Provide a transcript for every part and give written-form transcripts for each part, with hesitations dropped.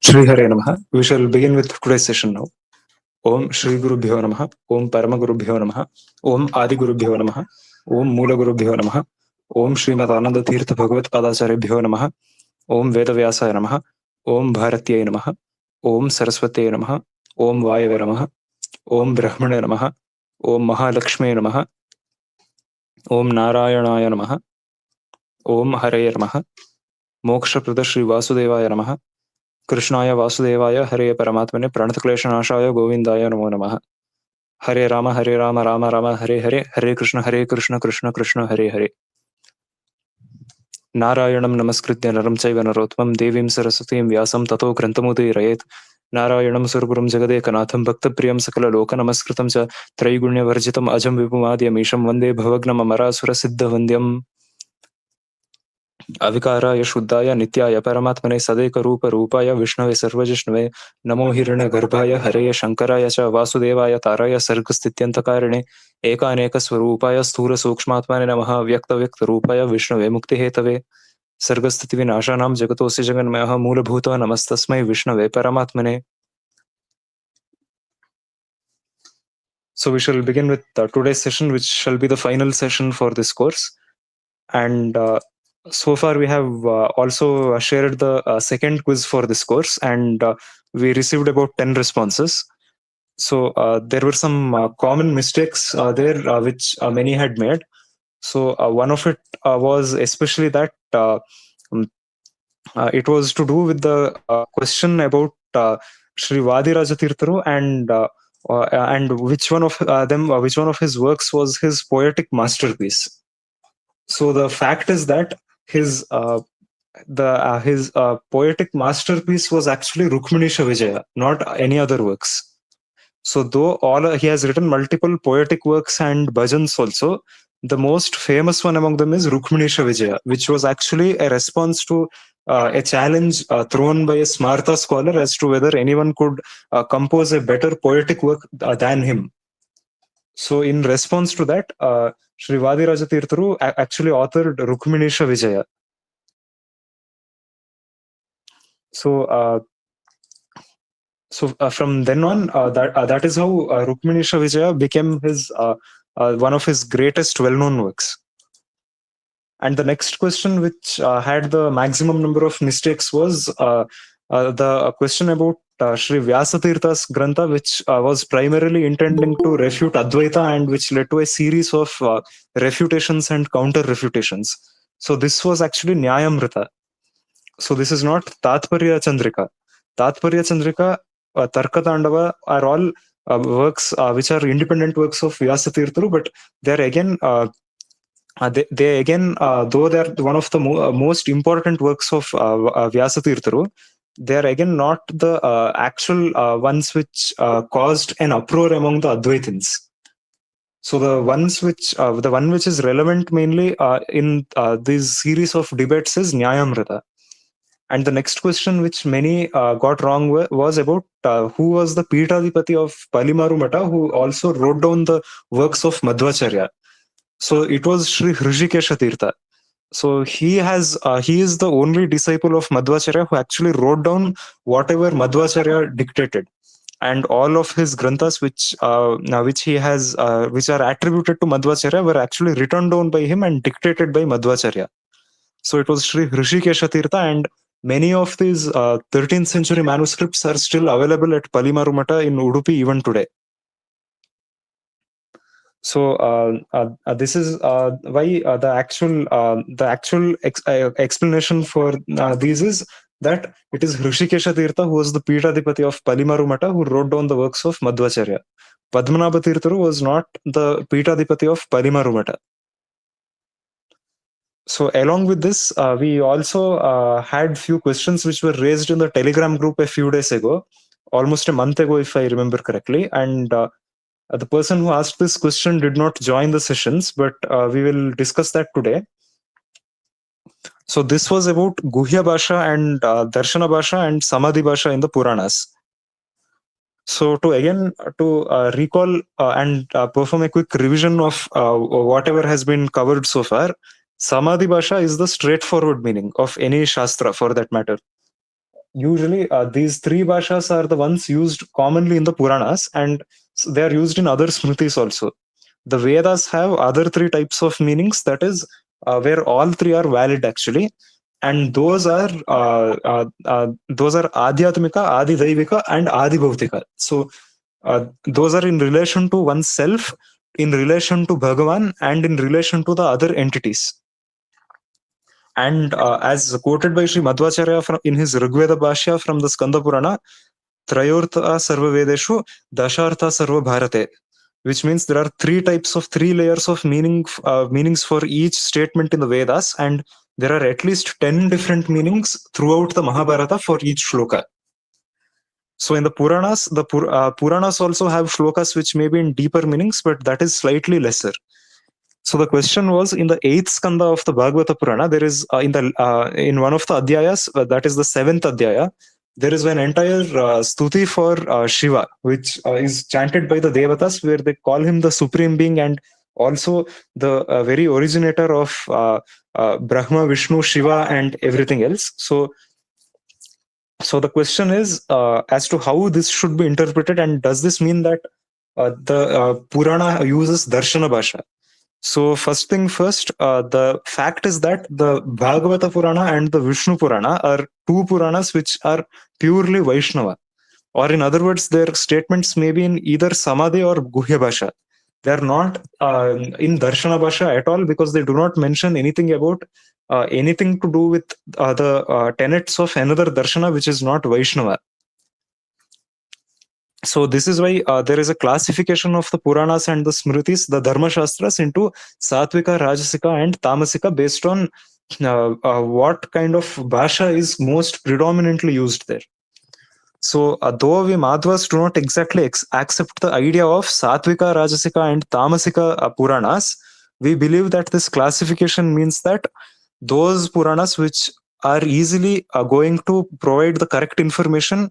Shri Hare Namaha. We shall begin with today's session now. Om Shri Guru Bhyo Namaha. Om Parama Guru Bhyo Namaha. Om Adi Guru Bhyo Namaha. Om Moola Guru Bhyo Namaha. Om Srimad Ananda Tirtha Bhagavat Padacharya Bhyo Namaha. Om Veda Vyasaya Namaha. Om Bharatyaya Namaha. Om Saraswataya Namaha. Om Vayave Namaha. Om Brahmane Namaha. Om Mahalakshmi Namaha. Om Narayanaya Namaha. Om Hare Namaha. Moksha Prada Shri Vasudevaya Namaha. कृष्णाय वासुदेवाय हरे परमात्मने प्रणतक्लेशनाशाय गोविंदाय नमो नमः. हरे राम राम राम हरे हरे, हरे कृष्ण कृष्ण कृष्ण हरे हरे. नारायणं नमस्कृत्य नरं चैव नरोत्तमं देवीं सरस्वतीं व्यासं ततो ग्रन्थमुदीरयेत्. नारायणं सुरगुरुं जगदेकनाथं भक्तप्रियं सकललोकनमस्कृतं च त्रैगुण्यवर्जितम् अजं विपुमाद्यमीशं वन्दे भवग्नममरासुरसिद्धवन्द्यम्. अविकाराय शुद्धाय नित्याय परमात्मने सदैकरूपरूपाय विष्णवे सर्वजिष्णवे नमो हिरण्यगर्भाय हरये शंकराय च वासुदेवाय ताराय सर्गस्थित्यन्तकारिणे एकानेकस्वरूपाय स्थूलसूक्ष्मात्मने नमः. व्यक्तव्यक्तरूपाय विष्णवे मुक्तिहेतवे सर्गस्थितिविनाशानां जगतोऽस्य जगन्मयः मूलभूतो नमस्तस्मै विष्णवे परमात्मने. So we shall begin with today's session, which shall be the final session for this course. And so far we have also shared the second quiz for this course, and we received about 10 responses. So there were some common mistakes there which many had made. So one of it was especially that it was to do with the question about Sri Vadiraja Tirtharu and which one of his works was his poetic masterpiece. So the fact is that his poetic masterpiece was actually Rukminisha Vijaya, not any other works. So though he has written multiple poetic works and bhajans also, the most famous one among them is Rukminisha Vijaya, which was actually a response to a challenge thrown by a Smartha scholar as to whether anyone could compose a better poetic work than him. So in response to that, Sri Vadiraja Tirtharu actually authored Rukminisha Vijaya. So from then on, that is how Rukminisha Vijaya became his one of his greatest well-known works. And the next question, which had the maximum number of mistakes, was the question about Sri Vyasatirtha's Grantha, which was primarily intending to refute Advaita and which led to a series of refutations and counter-refutations. So this was actually Nyayamrita. So this is not Tatparya Chandrika. Tatparya Chandrika, Tarka Tandava are all works which are independent works of Vyasatirtharu, but they are again they again, though they are one of the most important works of Vyasatirtharu, they are again not the actual ones which caused an uproar among the Advaitins. So the one which is relevant mainly in this series of debates is Nyayamrita. And the next question, which many got wrong, was about who was the Peethadipati of Palimaru Mata, who also wrote down the works of Madhvacharya. So it was Sri Hrishikesha Tirtha. So he is the only disciple of Madhvacharya who actually wrote down whatever Madhvacharya dictated, and all of his granthas which are attributed to Madhvacharya were actually written down by him and dictated by Madhvacharya. So it was Sri Hrishikesha Tirtha, and many of these 13th century manuscripts are still available at Palimaru Mata in Udupi even today. So this is why the actual explanation for these is that it is Hrishikesha Tirtha who was the Peethadipati of Palimaru Mata who wrote down the works of Madhvacharya. Padmanabha Tirtharu was not the Peethadipati of Palimaru Mata. So along with this, we also had few questions which were raised in the Telegram group a few days ago, almost a month ago if I remember correctly, and the person who asked this question did not join the sessions, but we will discuss that today. So this was about Guhya Bhasha and Darshana Bhasha and Samadhi Bhasha in the Puranas. So to recall and perform a quick revision of whatever has been covered so far, Samadhi Bhasha is the straightforward meaning of any Shastra for that matter. usually these three bhashas are the ones used commonly in the Puranas, and they are used in other Smritis also. The Vedas have other three types of meanings, that is, where all three are valid actually, and those are Adhyatmika, Adi Daivika, and Adi Bhautika. So those are in relation to oneself, in relation to Bhagavan, and in relation to the other entities. And as quoted by Sri Madhvacharya in his Rigveda Bhashya from the Skanda Purana, Trayortha Sarva Vedeshu, Dashartha Sarva Bharate, which means there are three layers of meanings for each statement in the Vedas, and there are at least 10 different meanings throughout the Mahabharata for each shloka. So in the Puranas, Puranas also have shlokas which may be in deeper meanings, but that is slightly lesser. So the question was, in the 8th skanda of the Bhagavata Purana, there is in one of the adhyayas, that is the 7th adhyaya, there is an entire stuti for Shiva, which is chanted by the Devatas, where they call him the supreme being and also the very originator of Brahma, Vishnu, Shiva, and everything else. So the question is as to how this should be interpreted, and does this mean that the Purana uses Darshana Bhasha? So first thing first, the fact is that the Bhagavata Purana and the Vishnu Purana are two Puranas which are purely Vaishnava. Or in other words, their statements may be in either Samadhi or Guhya Bhasha. They are not in Darshana Bhasha at all, because they do not mention anything about anything to do with the tenets of another Darshana which is not Vaishnava. So this is why there is a classification of the Puranas and the Smritis, the Dharma Shastras, into Satvika, Rajasika, and Tamasika based on what kind of Bhasha is most predominantly used there. So though we Madhvas do not exactly accept the idea of Satvika, Rajasika, and Tamasika Puranas, we believe that this classification means that those Puranas which are easily going to provide the correct information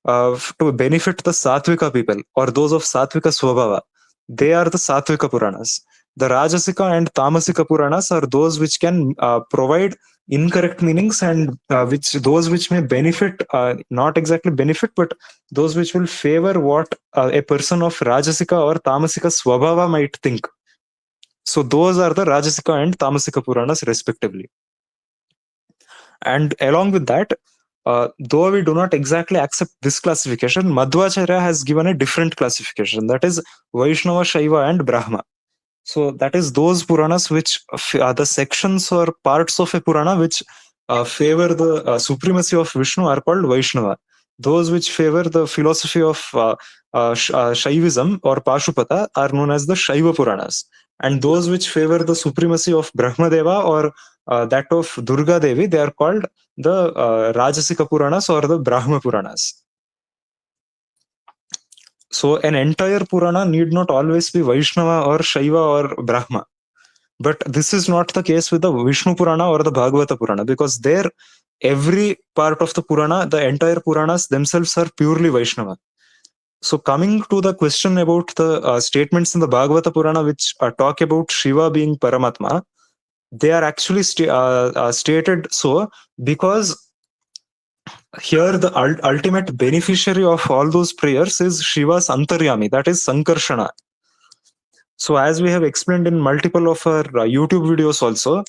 to benefit the Satvika people, or those of Satvika Swabhava, they are the Satvika Puranas. The Rajasika and Tamasika Puranas are those which can provide incorrect meanings, and those which may benefit, not exactly benefit, but those which will favor what a person of Rajasika or Tamasika Swabhava might think. So those are the Rajasika and Tamasika Puranas respectively. And along with that, though we do not exactly accept this classification, Madhvacharya has given a different classification, that is Vaishnava, Shaiva, and Brahma. So that is those Puranas which the sections or parts of a Purana which favor the supremacy of Vishnu are called Vaishnava. Those which favor the philosophy of Shaivism or Pashupata are known as the Shaiva Puranas. And those which favor the supremacy of Brahmadeva or that of Durga Devi, they are called the Rajasika Puranas or the Brahma Puranas. So an entire Purana need not always be Vaishnava or Shaiva or Brahma. But this is not the case with the Vishnu Purana or the Bhagavata Purana, because there every part of the Purana, the entire Puranas themselves are purely Vaishnava. So coming to the question about the statements in the Bhagavata Purana which talk about Shiva being Paramatma, they are actually stated so because here the ultimate beneficiary of all those prayers is Shiva's Antaryami, that is Sankarshana. So as we have explained in multiple of our YouTube videos also,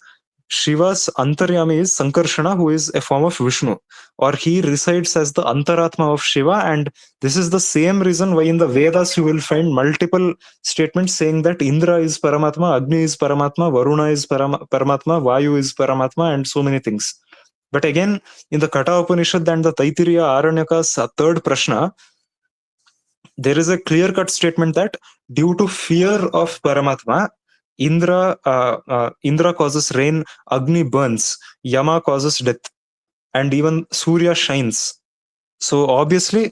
Shiva's Antaryami is Sankarshana, who is a form of Vishnu, or he resides as the Antaratma of Shiva, and this is the same reason why in the Vedas you will find multiple statements saying that Indra is Paramatma, Agni is Paramatma, Varuna is Paramatma, Vayu is Paramatma, and so many things. But again, in the Kata Upanishad and the Taittiriya Aranyaka's third Prashna, there is a clear-cut statement that due to fear of Paramatma, Indra causes rain, Agni burns, Yama causes death, and even Surya shines. So obviously,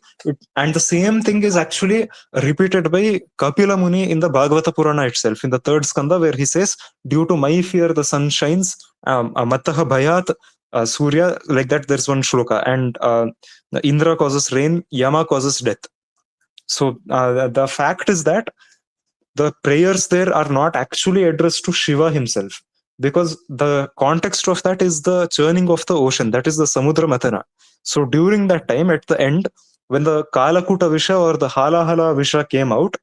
and the same thing is actually repeated by Kapila Muni in the Bhagavata Purana itself, in the third skanda, where he says, due to my fear the sun shines, Mattaha Bhayat, Surya, like that there's one shloka, and Indra causes rain, Yama causes death. So the fact is that the prayers there are not actually addressed to Shiva himself, because the context of that is the churning of the ocean, that is the Samudra Mathana. So during that time, at the end, when the Kalakuta Visha or the Halahala Visha came out,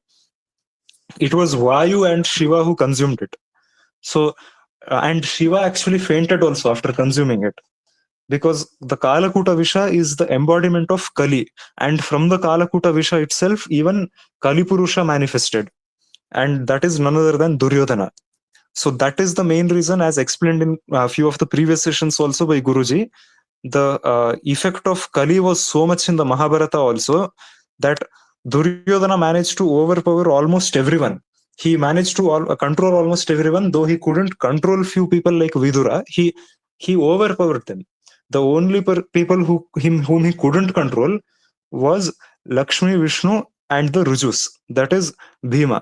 it was Vayu and Shiva who consumed it. So, and Shiva actually fainted also after consuming it, because the Kalakuta Visha is the embodiment of Kali. And from the Kalakuta Visha itself, even Kali Purusha manifested. And that is none other than Duryodhana. So that is the main reason, as explained in a few of the previous sessions also by Guruji, the effect of Kali was so much in the Mahabharata also, that Duryodhana managed to overpower almost everyone. He managed to control almost everyone, though he couldn't control few people like Vidura. He overpowered them. The only people whom he couldn't control was Lakshmi, Vishnu, and the Rujus. That is Bhima.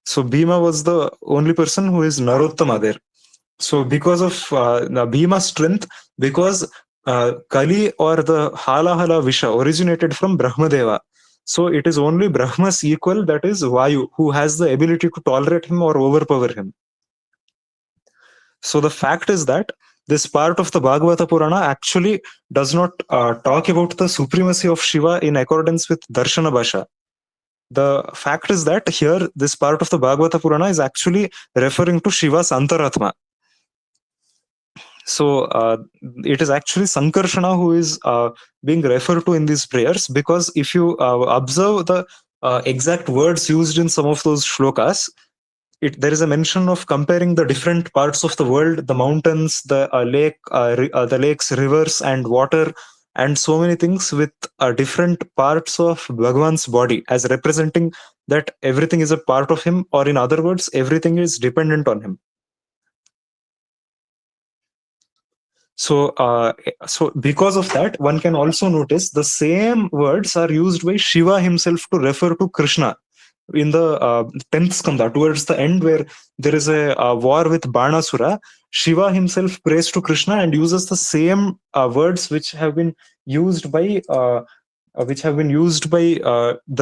So Bhima was the only person who is Narottama there. So because of Bhima's strength, because Kali or the Halahala Visha originated from Brahmadeva. So it is only Brahma's equal, that is Vayu, who has the ability to tolerate him or overpower him. So the fact is that this part of the Bhagavata Purana actually does not talk about the supremacy of Shiva in accordance with Darshana Bhasha. The fact is that here, this part of the Bhagavata Purana is actually referring to Shiva's Antaratma. So it is actually Sankarshana who is being referred to in these prayers, because if you observe the exact words used in some of those shlokas, there is a mention of comparing the different parts of the world, the mountains, the the lakes, rivers, and water, and so many things with different parts of Bhagavan's body, as representing that everything is a part of him, or in other words, everything is dependent on him. So, so because of that, one can also notice the same words are used by Shiva himself to refer to Krishna in the 10th skanda, towards the end, where there is a war with Banasura. Shiva himself prays to Krishna and uses the same words which have been used by the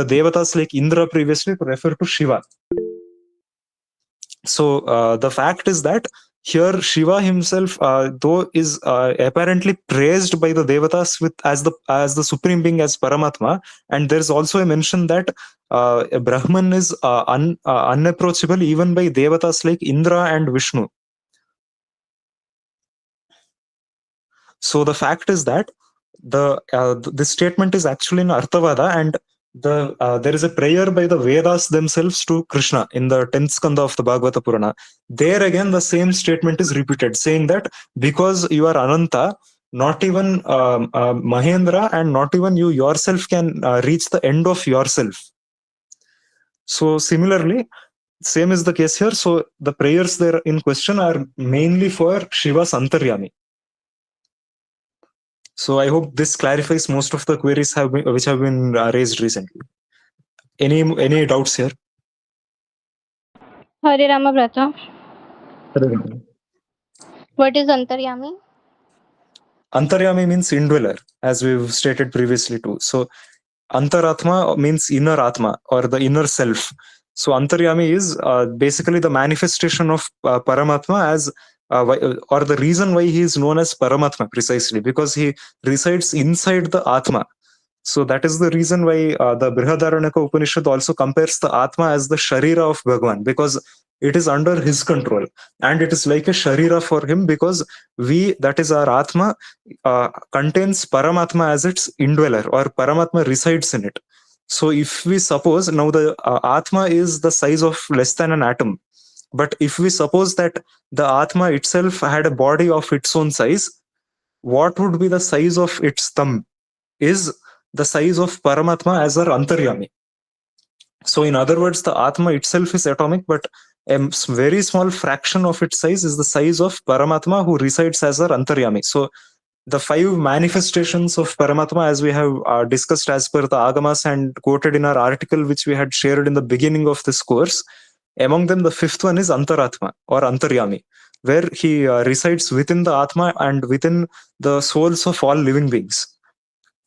devatas like Indra previously to refer to Shiva. So the fact is that here Shiva himself, though is apparently praised by the devatas as the supreme being, as Paramatma, and there is also a mention that Brahman is unapproachable even by devatas like Indra and Vishnu. So the fact is that this statement is actually in Arthavada, and there is a prayer by the Vedas themselves to Krishna in the 10th skanda of the Bhagavata Purana. There again, the same statement is repeated, saying that because you are Ananta, not even Mahendra and not even you yourself can reach the end of yourself. So similarly, same is the case here. So the prayers there in question are mainly for Shiva's Antaryami. So I hope this clarifies most of the queries which have been raised recently. Any doubts here? Hare Rama Brata. What is Antaryami? Antaryami means indweller, as we've stated previously too. So Antaratma means inner Atma, or the inner self. So Antaryami is basically the manifestation of Paramatma, as or the reason why he is known as Paramatma, precisely because he resides inside the Atma. So that is the reason why the Brihadaranyaka Upanishad also compares the Atma as the Sharira of Bhagavan, because it is under his control, and it is like a Sharira for him, because that is our Atma, contains Paramatma as its indweller, or Paramatma resides in it. So if we suppose now the Atma is the size of less than an atom, but if we suppose that the Atma itself had a body of its own size, what would be the size of its thumb? Is the size of Paramatma as our Antaryami. So in other words, the Atma itself is atomic, but a very small fraction of its size is the size of Paramatma, who resides as our Antaryami. So the 5 manifestations of Paramatma, as we have discussed as per the Agamas and quoted in our article which we had shared in the beginning of this course, among them the 5th one is Antaratma, or Antaryami, where he resides within the Atma and within the souls of all living beings,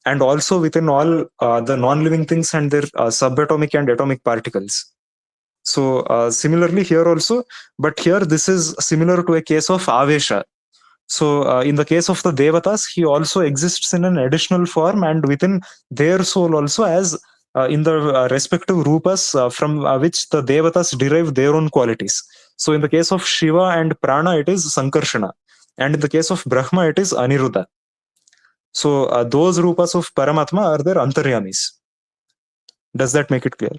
and also within all the non-living things and their subatomic and atomic particles. So similarly here also, but here this is similar to a case of Avesha. So in the case of the Devatas, he also exists in an additional form and within their soul also, as in the respective rupas from which the Devatas derive their own qualities. So in the case of Shiva and Prana, it is Sankarshana. And in the case of Brahma, it is Aniruddha. So those rupas of Paramatma are their Antaryamis. Does that make it clear?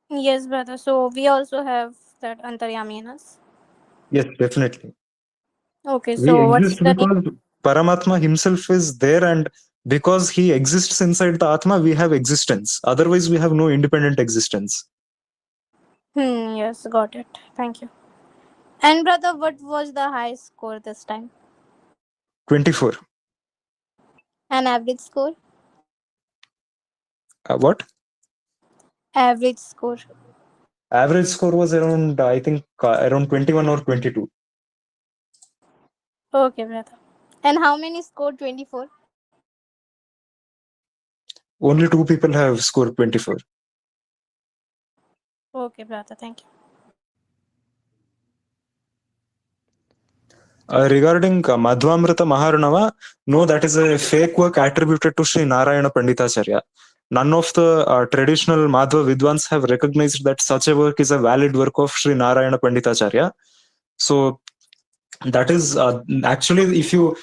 Yes, brother. So we also have that Antaryami in us. Yes, definitely. Okay, We so what's exist the name? because Paramatma himself is there, and because he exists inside the Atma, we have existence. Otherwise, we have no independent existence. Yes, got it. Thank you. And brother, what was the high score this time? 24. An average score? What? Average score. Average score was around, I think, around 21 or 22. Okay, brother. And how many scored 24? Only two people have scored 24. Okay, brother. Thank you. Regarding Madhvamrita Maharunava, no, that is a fake work attributed to Sri Narayana Panditacharya. None of the traditional Madhva Vidwans have recognized that such a work is a valid work of Sri Narayana Panditacharya. So that is actually, if you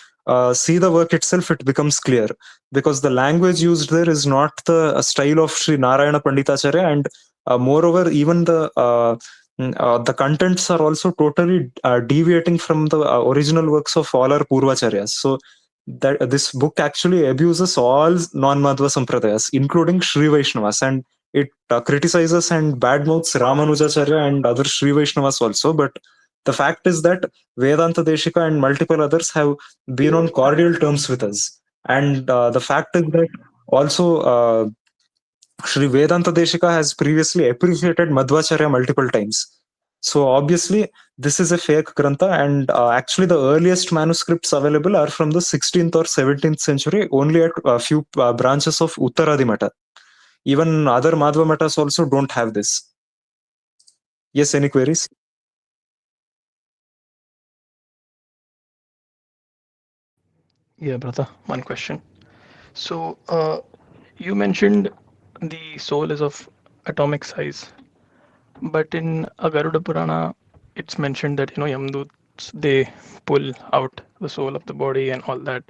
see the work itself, it becomes clear, because the language used there is not the style of Sri Narayana Panditacharya, and moreover, even the contents are also totally deviating from the original works of all our Purvacharyas. So that this book actually abuses all non-Madhva Sampradayas, including Sri Vaishnavas, and it criticizes and badmouths Ramanujacharya and other Sri Vaishnavas also. But the fact is that Vedanta Deshika and multiple others have been on cordial terms with us. And the fact is that also Sri Vedanta Deshika has previously appreciated Madhvacharya multiple times. So obviously, this is a fake Grantha, and actually, the earliest manuscripts available are from the 16th or 17th century, only at a few branches of Uttaradimata. Even other Madhva Matas also don't have this. Yes, any queries? Yeah, brother, one question. So, you mentioned the soul is of atomic size, but in Agaruda Purana, it's mentioned that Yamduts they pull out the soul of the body and all that,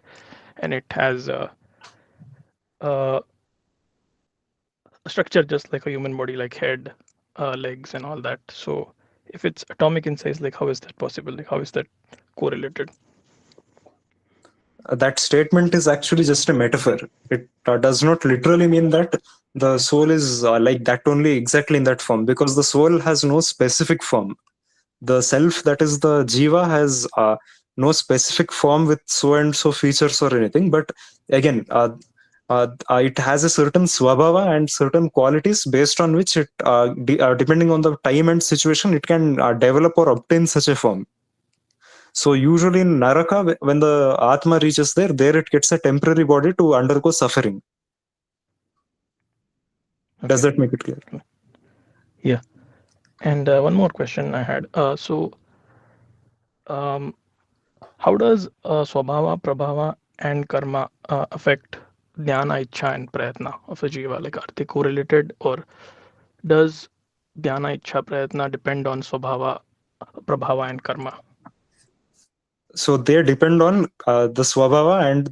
and it has a structure just like a human body, like head, legs, and all that. So, if it's atomic in size, like how is that possible? Like how is that correlated? That statement is actually just a metaphor. It does not literally mean that the soul is like that only exactly in that form, because the soul has no specific form. The self, that is the jiva, has no specific form with so and so features or anything. But again, it has a certain swabhava and certain qualities based on which it, depending on the time and situation, it can develop or obtain such a form. So usually in Naraka, when the Atma reaches there it gets a temporary body to undergo suffering. Does Okay. that make it clear? Yeah. And one more question I had. How does Swabhava, Prabhava, and Karma affect Dhyana, Ichha, and Prayatna of a Jiva? Like, are they correlated, or does Dhyana, Ichha, Prayatna depend on Swabhava, Prabhava, and Karma? So they depend on the swabhava, and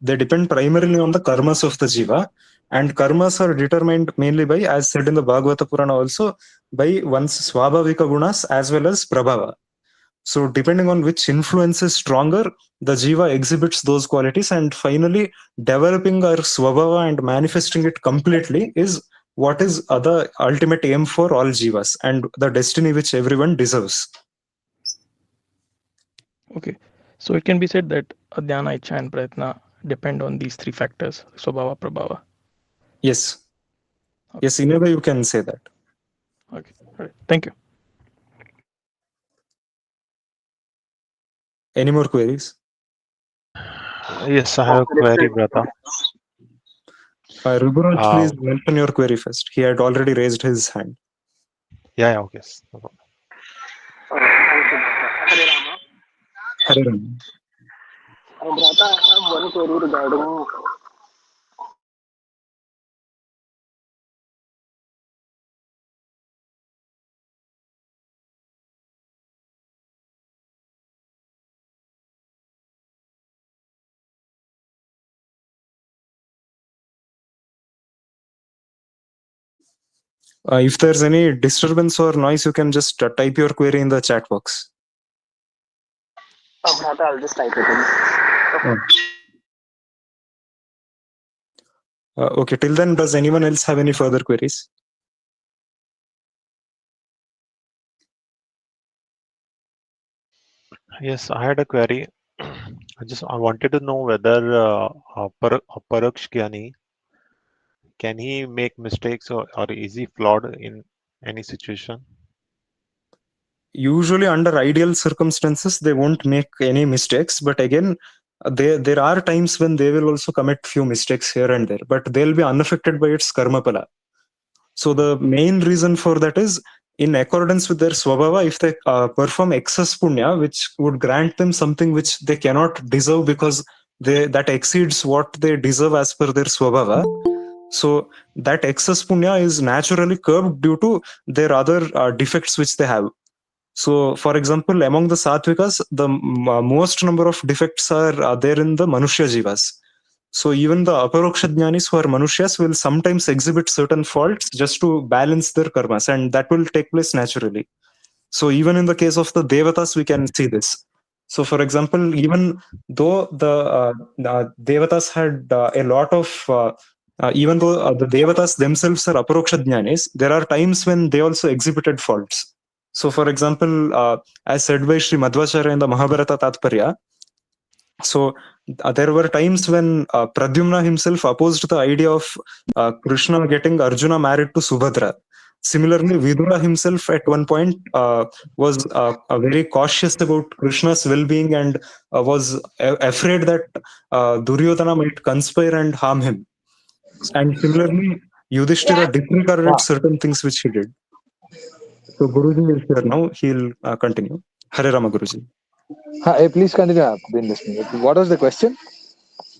they depend primarily on the karmas of the jiva, and karmas are determined mainly by, as said in the Bhagavata Purana also, by one's swabhavika gunas as well as prabhava. So depending on which influence is stronger, the jiva exhibits those qualities, and finally developing our swabhava and manifesting it completely is what is the ultimate aim for all jivas, and the destiny which everyone deserves. Okay. So it can be said that Dhyana, Ichha, and Prayatna depend on these three factors: Swabhava, Prabhava. Yes. Okay. Yes, in a way you can say that. Okay. All right. Thank you. Any more queries? Yes, I have a query, brother. Ruburaj, Uh, please mention your query first. He had already raised his hand. yeah, okay. No problem. Hare Rama. Brata, I have one query regarding. If there's any disturbance or noise, you can just type your query in the chat box. Brata, I'll just type it in. Okay, till then, does anyone else have any further queries? Yes, I had a query. I wanted to know whether aparoxya can he make mistakes or is he flawed in any situation? Usually, under ideal circumstances, they won't make any mistakes. But again, there are times when they will also commit few mistakes here and there, but they'll be unaffected by its karma pala. So the main reason for that is in accordance with their swabhava, if they perform excess punya, which would grant them something which they cannot deserve because that exceeds what they deserve as per their swabhava. So that excess punya is naturally curbed due to their other defects which they have. So, for example, among the Sattvikas, the most number of defects are there in the Manushya Jivas. So, even the aparoksha jnanis who are Manushyas will sometimes exhibit certain faults just to balance their karmas, and that will take place naturally. So, even in the case of the Devatas, we can see this. So, for example, even though the Devatas had a lot of even though the Devatas themselves are aparoksha jnanis, there are times when they also exhibited faults. So, for example, as said by Sri Madhvacharya in the Mahabharata Tatparya, so there were times when Pradyumna himself opposed the idea of Krishna getting Arjuna married to Subhadra. Similarly, Vidura himself at one point was very cautious about Krishna's well-being and was afraid that Duryodhana might conspire and harm him. And similarly, Yudhishthira disregarded certain things which he did. So Guruji is here now. He'll continue. Hare Rama Guruji. Please continue. I've been listening. What was the question?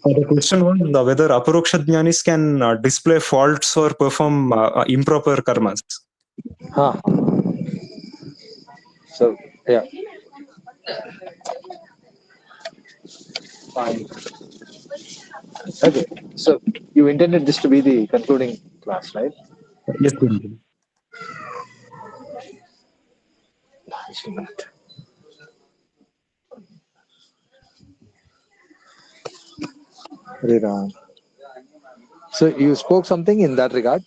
The question was whether aparoksha jnanis can display faults or perform improper karmas. Huh. So, yeah. Fine. Okay. So, you intended this to be the concluding class, right? Yes, Guruji. Just a minute. Hare Ram. So, you spoke something in that regard?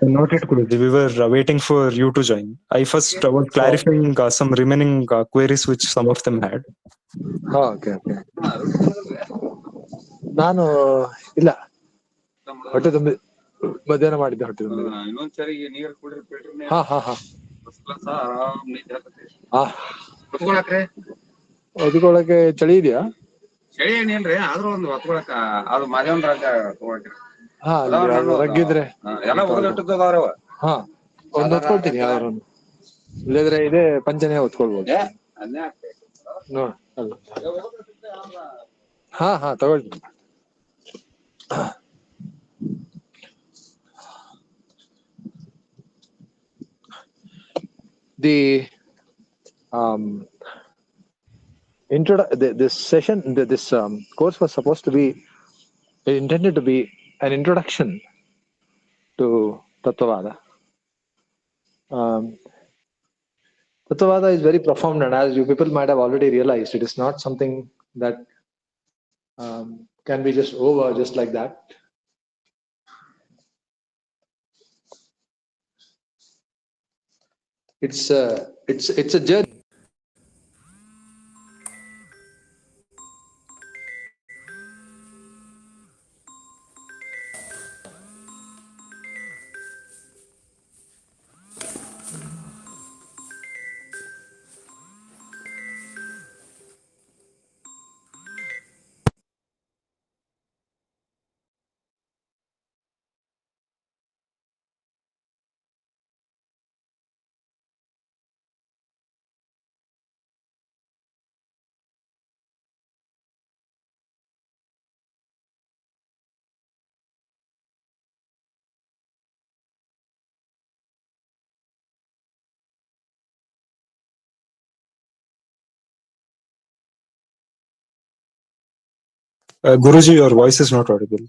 Not yet, Guruji. We were waiting for you to join. I first was clarifying some remaining queries which some of them had. Okay. ನಾನು ಇಲ್ಲ ಹೊಟ್ಟೆ ತುಂಬಿ ಮಧ್ಯಾಹ್ನ ಮಾಡಿದ್ದೆ ಹೊಟ್ಟೆ ತುಂಬಿ ಹಾ ಹೊತ್ಕೊಳಕ್ಕೆ ಚಳಿ ಇದೆಯಾ ಚಳಿ ಏನಿಲ್ರಿ ಆದ್ರೂ ಒಂದು ಹೊತ್ಕೊಳಕ ಅದು ಮಾದೇವನ್ ರಾಜ ತಗೊಳ್ರಿ ಹಾ ರಗ್ಗಿದ್ರೆ ಎಲ್ಲ ಉಳಿದಿಟ್ಟದವ್ರವ ಹಾ ಒಂದು ಹೊತ್ಕೊಳ್ತೀನಿ ಯಾವ್ದಾರು ಇಲ್ಲದ್ರೆ ಇದೇ ಪಂಚನೆ ಹೊತ್ಕೊಳ್ಬೋದು ನೋಡ್ ಅಲ್ಲ ಹಾ ತಗೊಳ್ತೀನಿ the this session, this course was supposed to be intended to be an introduction to Tattvavaada. Tattvavaada is very profound, and as you people might have already realized, it is not something that can be just over just like that. It's a journey. Guruji, your voice is not audible.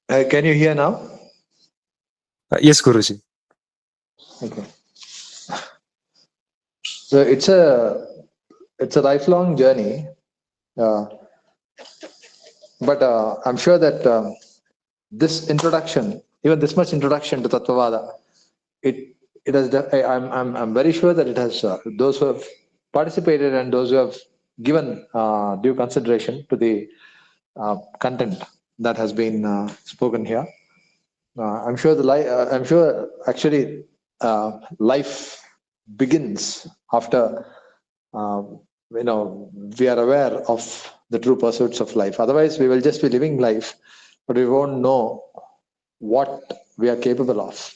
Can you hear now? Yes, Guruji. Okay. So it's a lifelong journey, but I'm sure that this introduction, even this much introduction to Tattvavaada, it has. I'm very sure that it has those who have participated and those who have given due consideration to the content that has been spoken here. I'm sure I'm sure actually life begins after we are aware of the true pursuits of life. Otherwise, we will just be living life, but we won't know what we are capable of.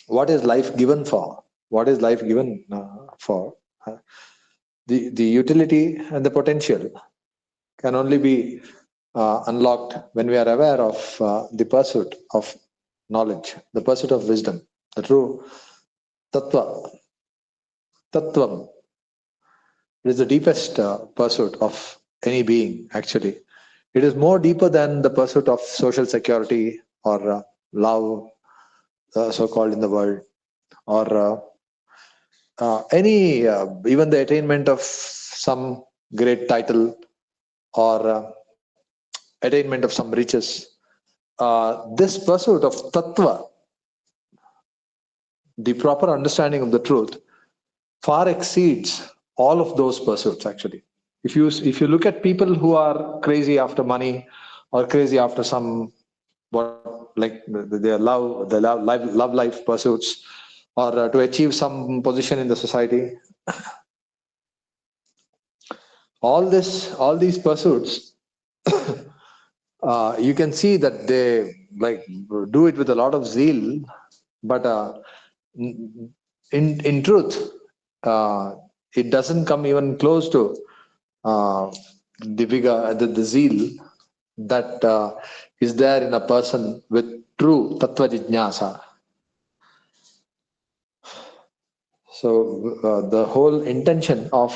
What is life given for? What is life given for? The utility and the potential can only be unlocked when we are aware of the pursuit of knowledge, the pursuit of wisdom, the true tattva, tattvam. It is the deepest pursuit of any being, actually. It is more deeper than the pursuit of social security or love, so called in the world, or even the attainment of some great title or attainment of some riches. This pursuit of tattva, the proper understanding of the truth, far exceeds all of those pursuits. Actually, if you look at people who are crazy after money or crazy after some love life pursuits, or to achieve some position in the society, all these pursuits, you can see that they do it with a lot of zeal, but in truth, it doesn't come even close to the vigor, the zeal that is there in a person with true tattva jijnasa. So the whole intention of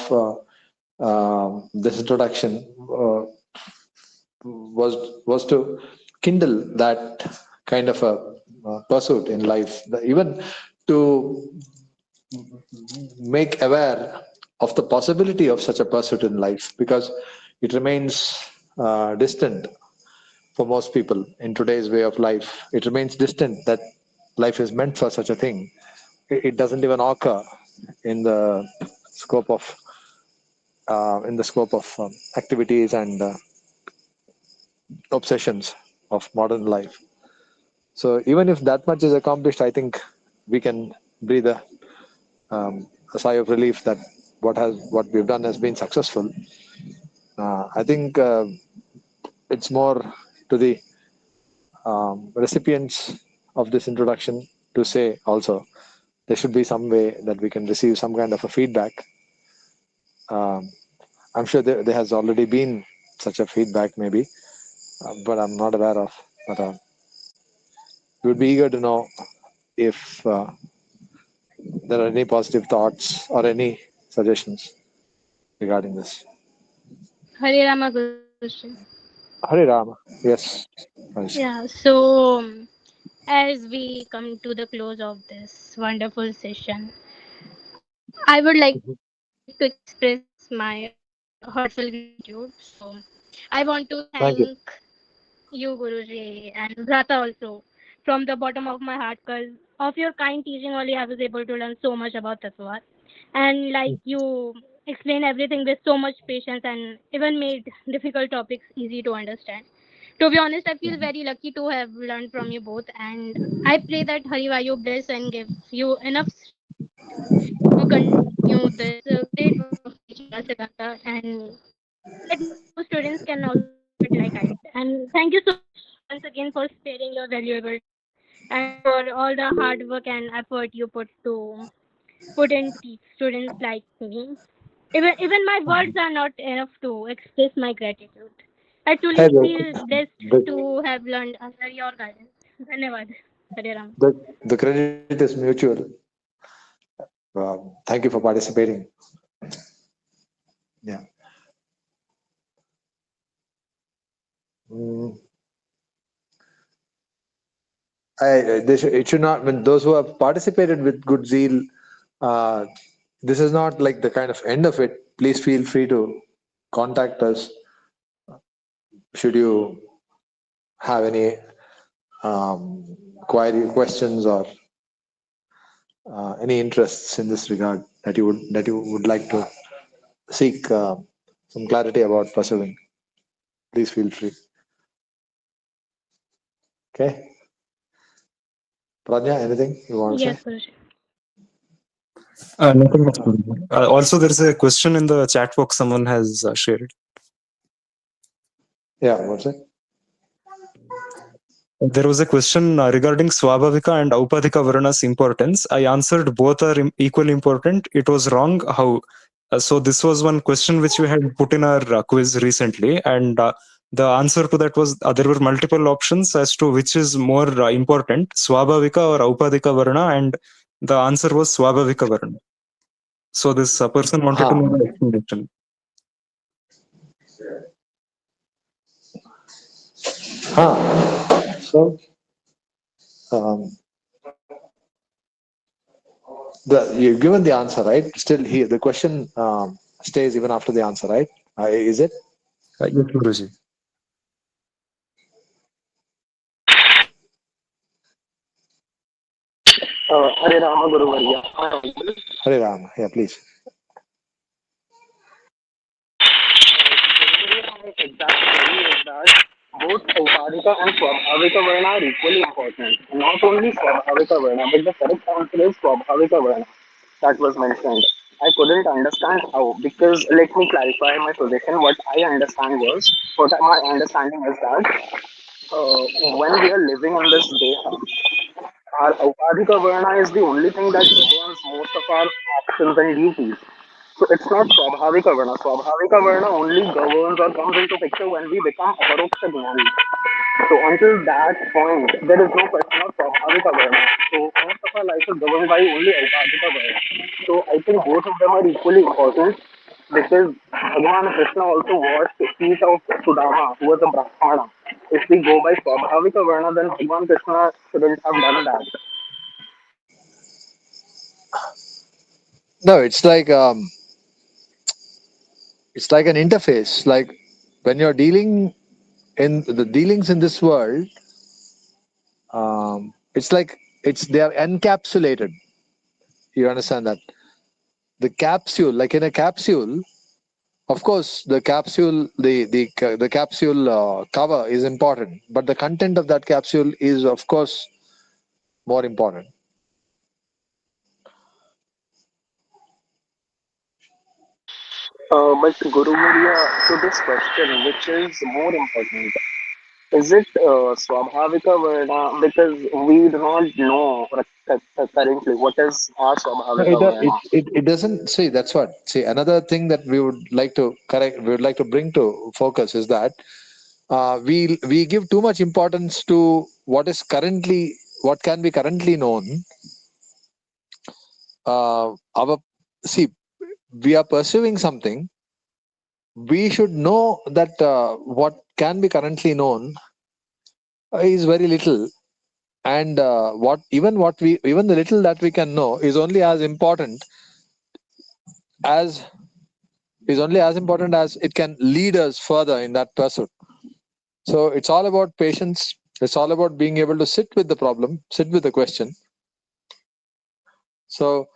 this introduction was to kindle that kind of a pursuit in life, even to make aware of the possibility of such a pursuit in life, because it remains distant for most people in today's way of life. It remains distant that life is meant for such a thing. It doesn't even occur in the scope of activities and obsessions of modern life. So even if that much is accomplished, I think we can breathe a sigh of relief that what we've done has been successful. I think it's more to the recipients of this introduction to say also there should be some way that we can receive some kind of a feedback. I'm sure there has already been such a feedback, maybe, but I'm not aware of. But we would be eager to know if there are any positive thoughts or any suggestions regarding this. Hare Rama Guruji. Hare Rama. Yes. Nice. Yeah, so as we come to the close of this wonderful session, I would like to express my heartfelt gratitude. So I want to thank Thank you. you, Guruji, and Bhrata also, from the bottom of my heart, because of your kind teaching only I was able to learn so much about Tattva. And like you explain everything with so much patience and even made difficult topics easy to understand. To be honest, I feel very lucky to have learned from you both, and I pray that Harivayu bless and give you enough strength to continue this great work of teaching us Siddhanta, and that more students can also learn like I did. And thank you so much once again for sparing your valuable and for all the hard work and effort you put in to teach students like me. Even my words are not enough to express my gratitude. I Hey, truly feel blessed the, to have learned under your guidance. Dhanyavad. Hare Ram. the credit is mutual. Thank you for participating. Yeah. Mm, it should not, when those who have participated with good zeal, this is not like the kind of end of it. Please feel free to contact us should you have any questions or any interests in this regard that you would like to seek some clarity about pursuing. Please feel free. Okay. Prajna, anything you want to Yes, say? Guruji. Nothing much. Also, there is a question in the chat box someone has shared. Yeah, what's it? There was a question regarding Swabhavika and Aupadhika Varana's importance. I answered both are equally important. It was wrong. How? So this was one question which we had put in our quiz recently, and the answer to that was there were multiple options as to which is more important, Swabhavika or Aupadhika Varana, and the answer was Swabhavika Varana. So this person wanted to know the explanation. So, you've given the answer, right? Still, here the question stays even after the answer, right? Is it? Yes, Guruji. Hare Rama Guru Varya. Hare Rama. Yeah, please. My exact theory is that both Upadhika and Swabhavika Varna are equally important. Not only Swabhavika Varna, but the correct answer is Swabhavika Varna that was mentioned. I couldn't understand how, because let me clarify my position. What I understand was, what my understanding is that when we are living in this deha, our Upadhika Varna is the only thing that governs most of our actions and duties. So it's not Swabhavika Varna. Swabhavika Varna only governs or comes into picture when we become aparoxya Jnani. So until that point, there is no question of Swabhavika Varna. So most of our life is governed by only Upadhika Varna. So I think both of them are equally important because Bhagavan Krishna also washed the feet of Sudama, who was a Brahmana. If we go by Swabhavika Varna, then Bhagavan Krishna shouldn't have done that. No, it's like an interface. Like when you're dealing in the dealings in this world, it's like they are encapsulated. You understand that the capsule, like in a capsule, of course, the capsule, the capsule cover is important, but the content of that capsule is, of course, more important. But Guru Maria, to this question, which is more important? Is it Swabhavika Varna? Because we do not know currently what is our No, Swabhavika Varna. it doesn't see. That's what. See, another thing that we would like to correct, we would like to bring to focus is that we give too much importance to what can be currently known. Our see, we are pursuing something. We should know that what can be currently known is very little, and even the little that we can know is only as important as it can lead us further in that pursuit. So it's all about patience. It's all about being able to sit with the problem, sit with the question. So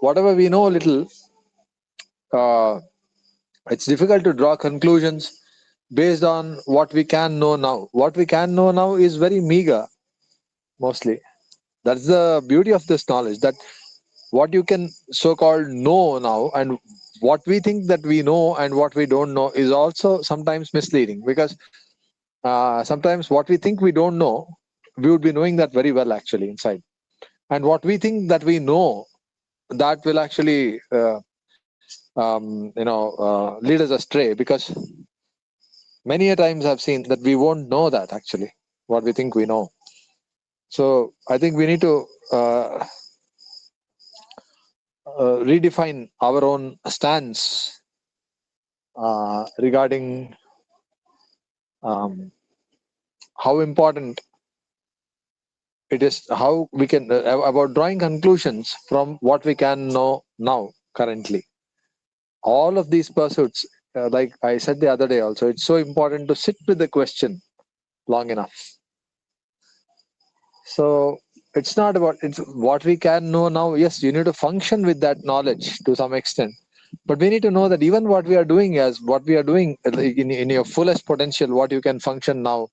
whatever we know a little, it's difficult to draw conclusions based on what we can know now. What we can know now is very meager, mostly. That's the beauty of this knowledge, that what you can so-called know now and what we think that we know and what we don't know is also sometimes misleading, because sometimes what we think we don't know, we would be knowing that very well actually inside, and what we think that we know, that will actually lead us astray, because many a times I've seen that we won't know that actually what we think we know. So I think we need to redefine our own stance regarding how important it is, how we can about drawing conclusions from what we can know now currently. All of these pursuits, like I said the other day also, it's so important to sit with the question long enough. So it's not about, it's what we can know now. Yes, you need to function with that knowledge to some extent, but we need to know that even what we are doing in your fullest potential, what you can function now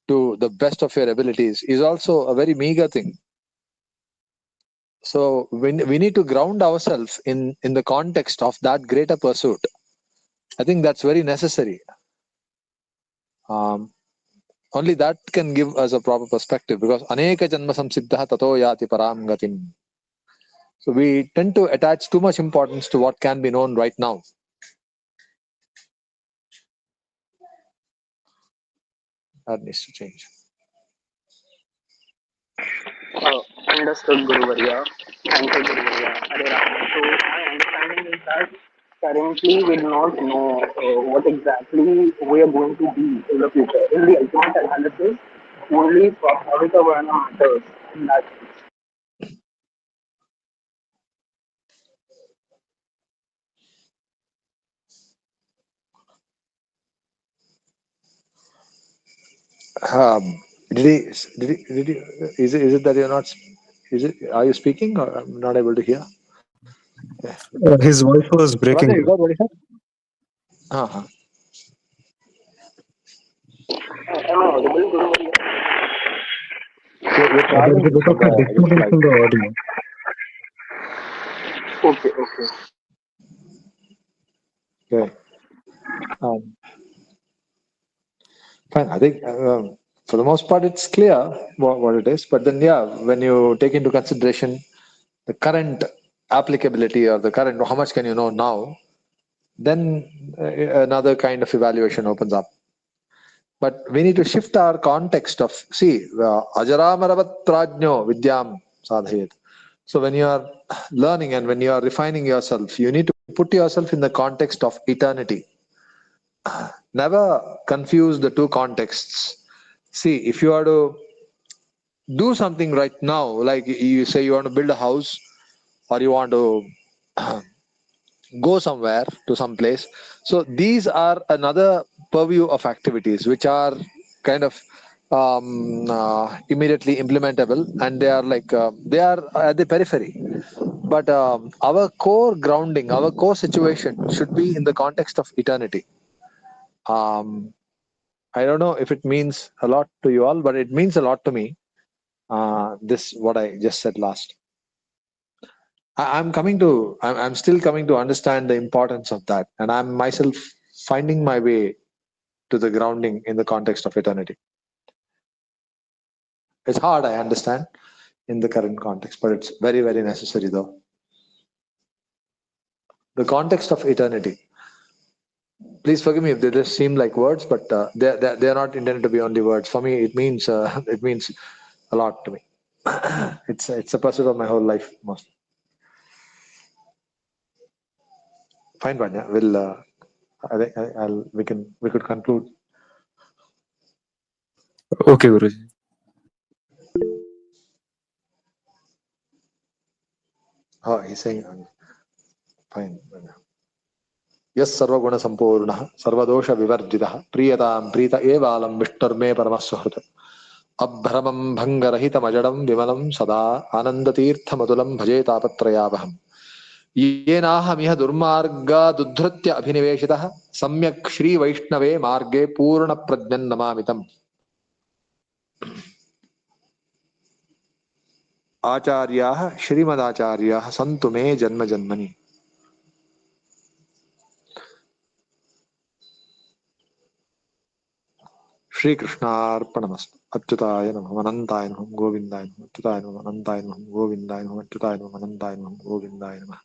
to the best of your abilities, is also a very meager thing. So we need to ground ourselves in the context of that greater pursuit. I think that's very necessary. Only that can give us a proper perspective, because aneka janma samsiddha tato yati param gatim. So we tend to attach too much importance to what can be known right now. That needs to change. Understood, Guru Varya. Thank you, Guru Varya. Hare Rama. So my understanding is that currently we do not know what exactly we are going to be in the future. In the ultimate analysis, only Swabhavika Varna matters in that sense. Is it that you're not? Are you speaking, or I'm not able to hear? His voice was breaking. Brother, you got what he said? Uh-huh. Am I audible, Guru Varya? You're There's traveling a bit of a disturbance in the audio. Okay, okay. Okay. Fine. I think for the most part it's clear what it is. But then, yeah, when you take into consideration the current applicability, or the current, how much can you know now, then another kind of evaluation opens up. But we need to shift our context of, see, ajaramaravat prajno vidyam sadhayet. So when you are learning and when you are refining yourself, you need to put yourself in the context of eternity. Never confuse the two contexts. See, if you are to do something right now, like you say you want to build a house, or you want to go somewhere to some place, so these are another purview of activities which are kind of immediately implementable, and they are like they are at the periphery. But our core grounding, our core situation should be in the context of eternity. I don't know if it means a lot to you all, but it means a lot to me. This what I just said last. I'm still coming to understand the importance of that, and I'm myself finding my way to the grounding in the context of eternity. It's hard, I understand, in the current context, but it's very, very necessary though. The context of eternity. Please forgive me if they just seem like words, but they're not intended to be only words. For me, it means it means a lot to me. It's a pursuit of my whole life, mostly. Fine, Vanya. I think we could conclude. Okay, Guruji. Oh, he's saying fine. Yes, sarvaguna sampurnah, sarvadosha vivarjitah, priyatam prita evalam vishtarme paramassuhrit. Abhramam bhangarahitam ajadam vimalam sada anandatirthamadulam bhaje tapatrayavaham. येनाहमिह दुर्मार्गादुद्धृत्य अभिनिवेशितः सम्यक् श्री वैष्णवे मार्गे पूर्ण प्रज्ञन् नमामितम्. आचार्याः श्रीमदाचार्याः सन्तु मे जन्म जन्मनि. Shri Krishna Arpanamastu. Achyutaya Namah Anantaya Namah Govindaya Namah Achyutaya Namah Anantaya Namah Govindaya Namah Achyutaya Namah Anantaya Namah Govindaya Namah.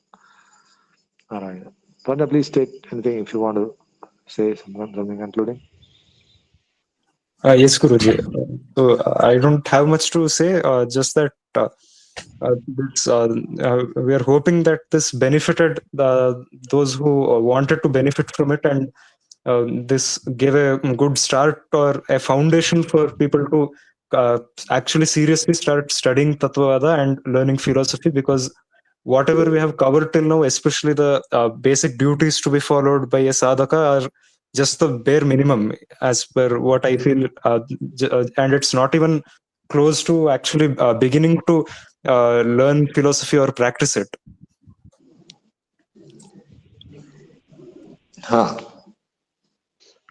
Narayana. Panda, please state anything if you want to say something concluding. Yes, Guruji. So I don't have much to say. Just that we are hoping that this benefited those who wanted to benefit from it, and this gave a good start or a foundation for people to actually seriously start studying Tattvavaada and learning philosophy, because whatever we have covered till now, especially the basic duties to be followed by a sadhaka, are just the bare minimum as per what I feel, and it's not even close to actually beginning to learn philosophy or practice it.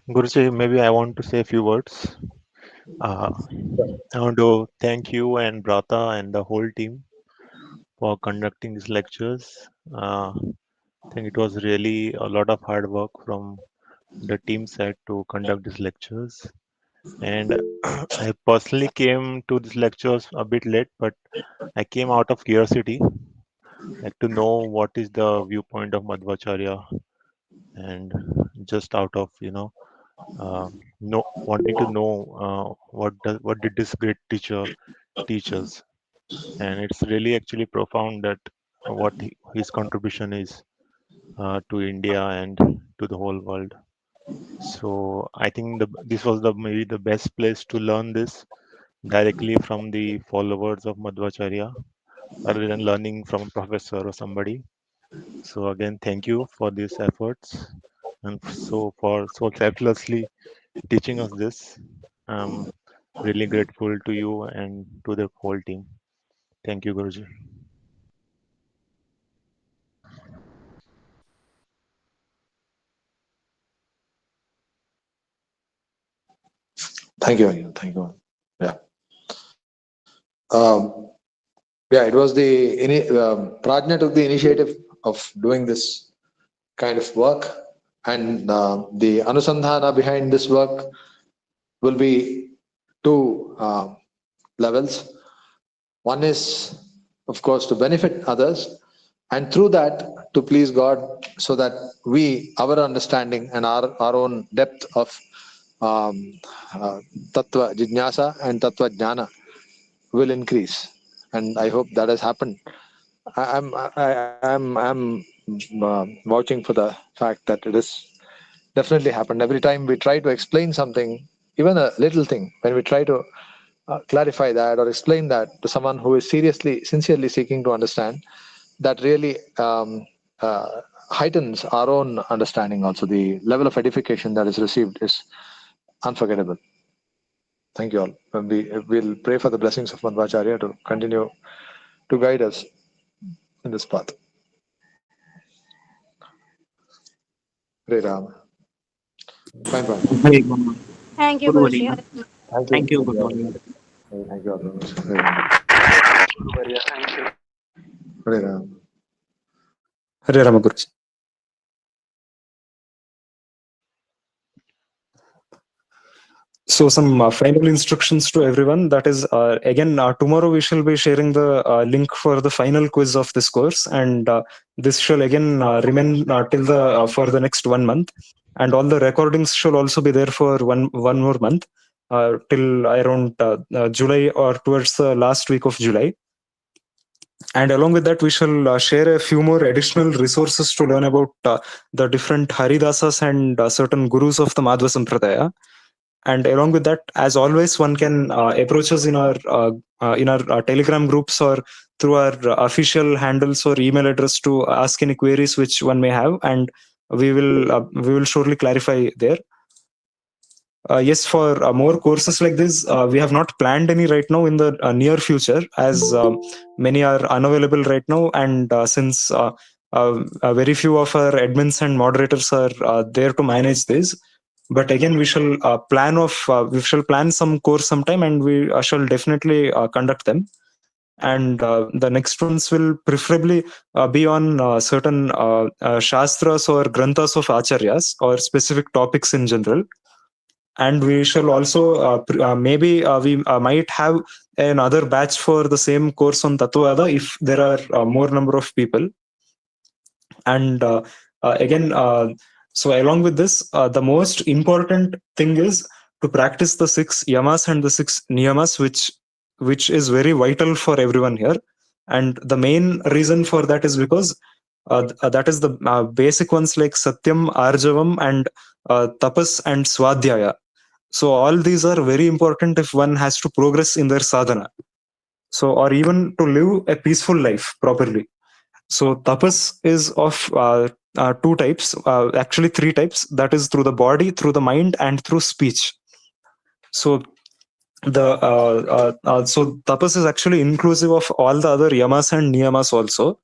Guruji, maybe I want to say a few words. I want to thank you and Brata and the whole team for conducting these lectures. I think it was really a lot of hard work from the team side to conduct these lectures. And I personally came to these lectures a bit late, but I came out of curiosity, like to know what is the viewpoint of Madhvacharya, and just out of wanting to know what did this great teacher teach us. And it's really actually profound that what his contribution is to India and to the whole world. So I think this was maybe the best place to learn this directly from the followers of Madhvacharya, rather than learning from a professor or somebody. So again, thank you for these efforts, and for so selflessly teaching us this. I'm really grateful to you and to the whole team. Thank you, Guruji. Thank you. Thank you. Yeah. It was Prajna took the initiative of doing this kind of work, and the anusandhana behind this work will be two levels. One is, of course, to benefit others, and through that to please God, so that our understanding and our own depth of tattva jnana and tattva jnana will increase. And I hope that has happened. I'm vouching for the fact that it has definitely happened. Every time we try to explain something, even a little thing, when we try to clarify that or explain that to someone who is sincerely seeking to understand, that really heightens our own understanding. Also, the level of edification that is received is unforgettable. Thank you all. We'll pray for the blessings of Madhvacharya to continue to guide us in this path. Hare Rama. Fine. Thank you, Good Guruji. morning. Thank you. Good morning. Thank you all very much. Hare Rama. Hare Rama. Hare Rama, Guruji. So some final instructions to everyone. That is, again, tomorrow we shall be sharing the link for the final quiz of this course, and this shall again remain till for the next 1 month, and all the recordings shall also be there for one more month till around July, or towards the last week of July. And along with that, we shall share a few more additional resources to learn about the different Haridasas and certain gurus of the Madhva Sampradaya. And along with that, as always, one can approach us in our Telegram groups or through our official handles or email address to ask any queries which one may have, and we will surely clarify there. Yes, for more courses like this, we have not planned any right now in the near future, as many are unavailable right now, and since very few of our admins and moderators are there to manage this. But again, we shall plan some course sometime, and we shall definitely conduct them. And the next ones will preferably be on certain shastras or granthas of acharyas, or specific topics in general. and we shall also maybe we might have another batch for the same course on Tattvavaada if there are more number of people. And again, so along with this, the most important thing is to practice the 6 yamas and the 6 niyamas, which is very vital for everyone here. And the main reason for that is because that is the basic ones like Satyam, Arjavam, and Tapas and Swadhyaya. So all these are very important if one has to progress in their sadhana. So, or even to live a peaceful life properly. So tapas is of two types, actually three types. That is through the body, through the mind, and through speech. So so tapas is actually inclusive of all the other yamas and niyamas also.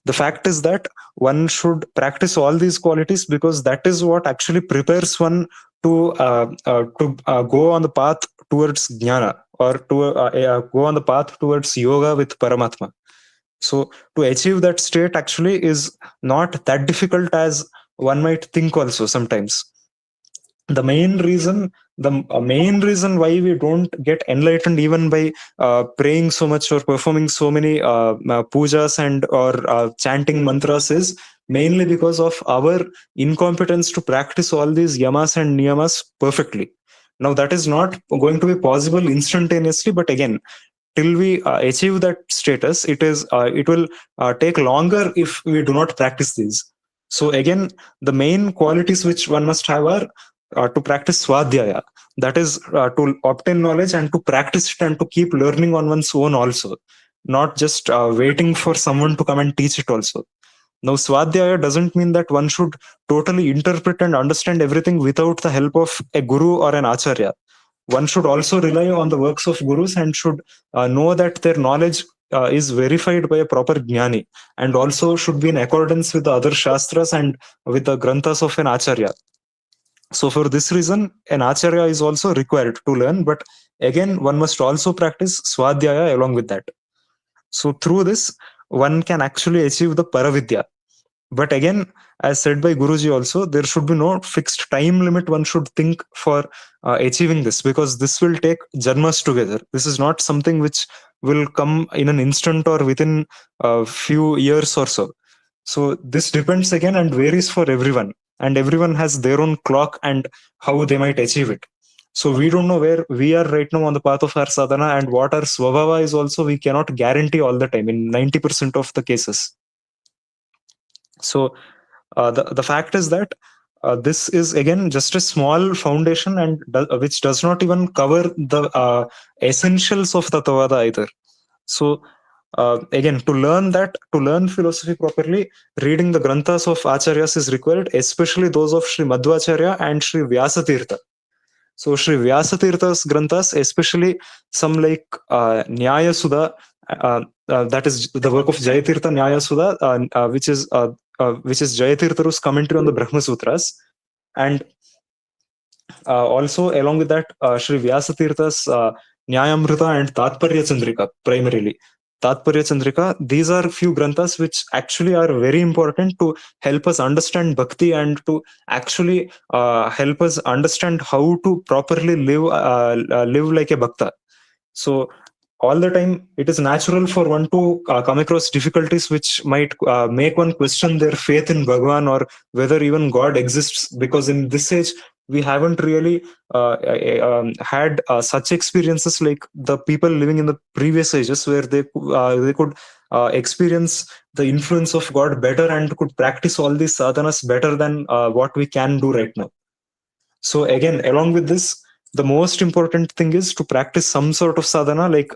The fact is that one should practice all these qualities because that is what actually prepares one to go on the path towards jnana, or to go on the path towards yoga with Paramatma. So to achieve that state actually is not that difficult as one might think also sometimes. The main reason why we don't get enlightened even by praying so much or performing so many pujas and or chanting mantras is mainly because of our incompetence to practice all these yamas and niyamas perfectly. Now that is not going to be possible instantaneously, but again, till we achieve that status, it will take longer if we do not practice these. So again, the main qualities which one must have are to practice swadhyaya, that is to obtain knowledge and to practice it and to keep learning on one's own also, not just waiting for someone to come and teach it also. Now swadhyaya doesn't mean that one should totally interpret and understand everything without the help of a guru or an acharya. One should also rely on the works of gurus and should know that their knowledge is verified by a proper jnani, and also should be in accordance with the other shastras and with the granthas of an acharya. So for this reason, an acharya is also required to learn, but again, one must also practice swadhyaya along with that. So through this, one can actually achieve the paravidya. But again, as said by Guruji also, there should be no fixed time limit one should think for achieving this, because this will take janmas together. This is not something which will come in an instant or within a few years or so. So this depends again and varies for everyone, and everyone has their own clock and how they might achieve it. So we don't know where we are right now on the path of our sadhana, and what our swabhava is also we cannot guarantee all the time in 90% of the cases. So the fact is that this is again just a small foundation, and which does not even cover the essentials of Tattvavaada either. So again, to learn philosophy properly, reading the granthas of acharyas is required, especially those of Sri Madhvacharya and Sri Vyasatirtha. So Sri Vyasatirtha's granthas, especially some like Nyaya Sudha, that is the work of Jayatirtha Nyaya Sudha, which is Jayatirtha's commentary on the Brahma Sutras, and also along with that, Sri Vyasatirtha's Nyayamrita and Tatparya Chandrika primarily. Tatparya Chandrika, these are few granthas which actually are very important to help us understand bhakti and to actually help us understand how to properly live like a bhakta. So all the time it is natural for one to come across difficulties which might make one question their faith in Bhagwan or whether even God exists, because in this age we haven't really had such experiences like the people living in the previous ages, where they could experience the influence of God better and could practice all these sadhanas better than what we can do right now. So again, along with this, the most important thing is to practice some sort of sadhana, like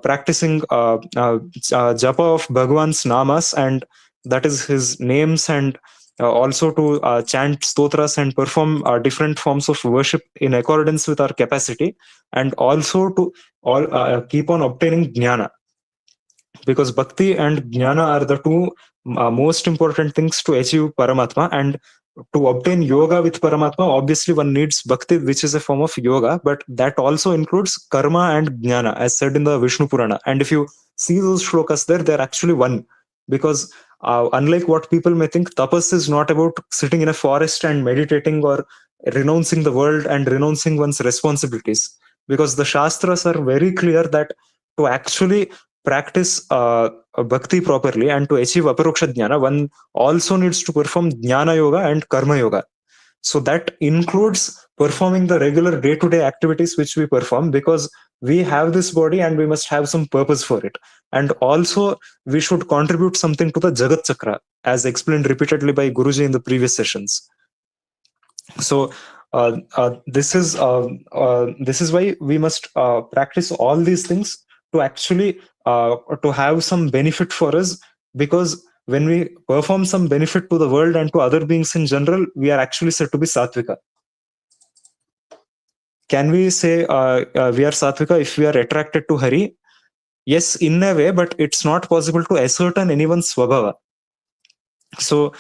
practicing japa of Bhagwan's namas, and that is his names, and also to chant stotras and perform different forms of worship in accordance with our capacity, and also to keep on obtaining jnana, because bhakti and jnana are the two most important things to achieve Paramatma. And to obtain yoga with Paramatma, obviously one needs bhakti, which is a form of yoga, but that also includes karma and jnana, as said in the Vishnu Purana. And if you see those shlokas there, they're actually one, because unlike what people may think, tapas is not about sitting in a forest and meditating or renouncing the world and renouncing one's responsibilities, because the Shastras are very clear that to actually practice bhakti properly and to achieve aparoksha jnana, one also needs to perform jnana yoga and karma yoga. So that includes performing the regular day-to-day activities which we perform, because we have this body and we must have some purpose for it. And also we should contribute something to the Jagat Chakra, as explained repeatedly by Guruji in the previous sessions. So this is why we must practice all these things to actually to have some benefit for us, because when we perform some benefit to the world and to other beings in general, we are actually said to be sattvika. Can we say we are sattvika if we are attracted to Hari? Yes, in a way, but it's not possible to ascertain anyone's swabhava. So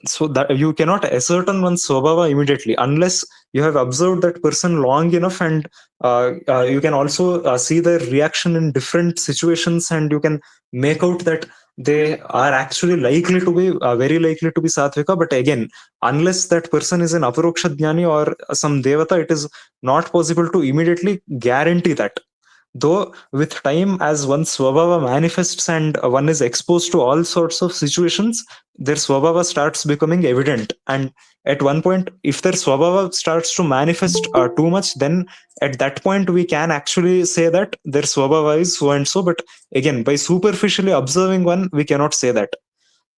so that you cannot ascertain one's swabhava immediately unless you have observed that person long enough, and you can also see their reaction in different situations, and you can make out that they are actually likely to be very likely to be sattvika. But again, unless that person is an aparoksha jnani or some devata, it is not possible to immediately guarantee that. Though with time, as one's swabhava manifests and one is exposed to all sorts of situations, their swabhava starts becoming evident. And at one point, if their swabhava starts to manifest too much, then at that point we can actually say that their swabhava is so and so. But again, by superficially observing one, we cannot say that.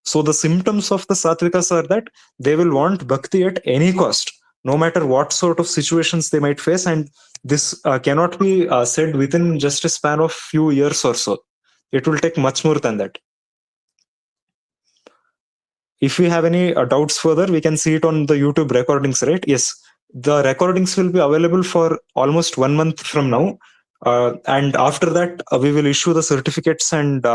So the symptoms of the sattvikas are that they will want bhakti at any cost, no matter what sort of situations they might face. And this cannot be said within just a span of few years or so. It will take much more than that. If we have any doubts further, we can see it on the YouTube recordings, right? Yes, the recordings will be available for almost 1 month from now. And after that, we will issue the certificates, and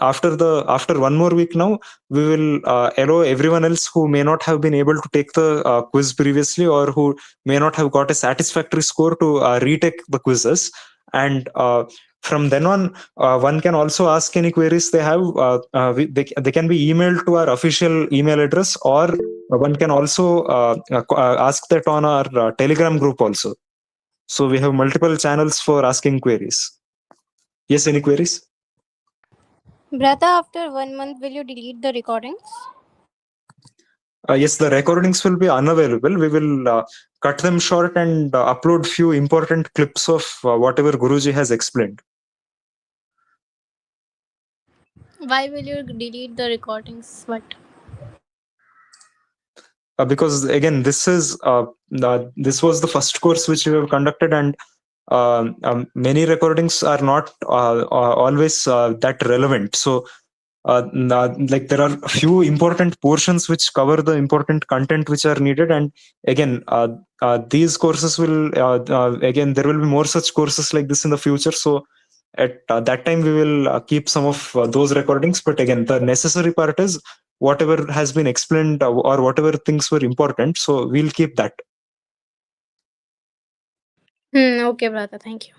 after 1 more week now, we will allow everyone else who may not have been able to take the quiz previously, or who may not have got a satisfactory score, to retake the quizzes. And from then on, one can also ask any queries they have. They can be emailed to our official email address, or one can also ask that on our Telegram group also. So we have multiple channels for asking queries. Yes, any queries? Brother, after 1 month, will you delete the recordings? Yes, the recordings will be unavailable. We will cut them short and upload few important clips of whatever Guruji has explained. Why will you delete the recordings? What? Because again, this was the first course which we have conducted, and many recordings are not always that relevant. So like there are a few important portions which cover the important content which are needed, and again these courses will again, there will be more such courses like this in the future. So at that time we will keep some of those recordings. But again, the necessary part is whatever has been explained, or whatever things were important, so we'll keep that. Okay, brother. Thank you.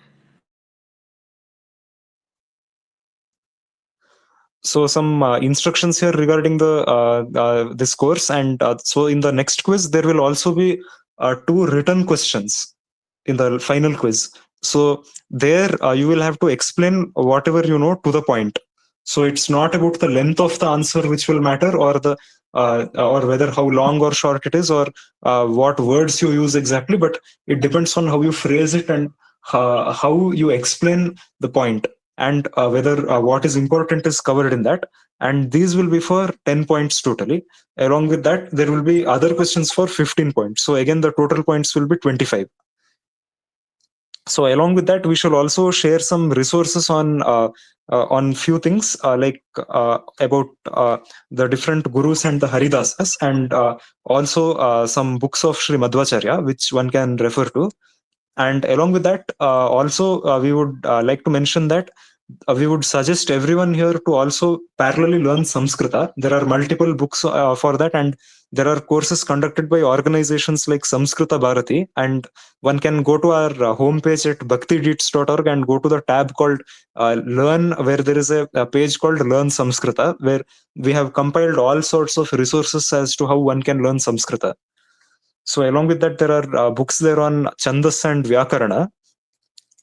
So some instructions here regarding the this course. And so in the next quiz there will also be 2 written questions in the final quiz. So there you will have to explain whatever you know to the point. So it's not about the length of the answer which will matter, or the or whether how long or short it is, or what words you use exactly, but it depends on how you phrase it, and how you explain the point, and whether what is important is covered in that. And these will be for 10 points totally. Along with that, there will be other questions for 15 points. So again, the total points will be 25. So along with that, we shall also share some resources on few things like about the different gurus and the Haridasas, and also some books of Sri Madhvacharya, which one can refer to. And along with that, also we would like to mention that we would suggest everyone here to also parallelly learn Samskrita. There are multiple books for that, and there are courses conducted by organizations like Samskrita Bharati. And one can go to our homepage at bhaktideeds.org and go to the tab called Learn, where there is a page called Learn Samskrita, where we have compiled all sorts of resources as to how one can learn Samskrita. So along with that, there are books there on Chandas and Vyakarana.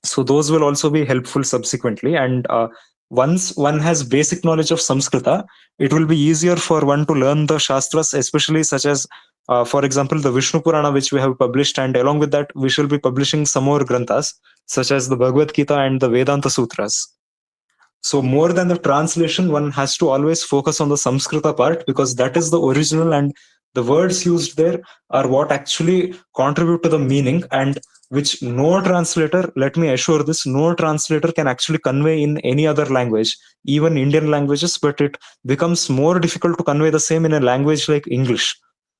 So those will also be helpful subsequently. And once one has basic knowledge of Samskrita, it will be easier for one to learn the Shastras, especially such as, for example, the Vishnu Purana, which we have published. And along with that, we shall be publishing some more granthas, such as the Bhagavad Gita and the Vedanta Sutras. So more than the translation, one has to always focus on the Samskrita part, because that is the original, and the words used there are what actually contribute to the meaning, and which no translator, let me assure this, no translator can actually convey in any other language, even Indian languages, but it becomes more difficult to convey the same in a language like English.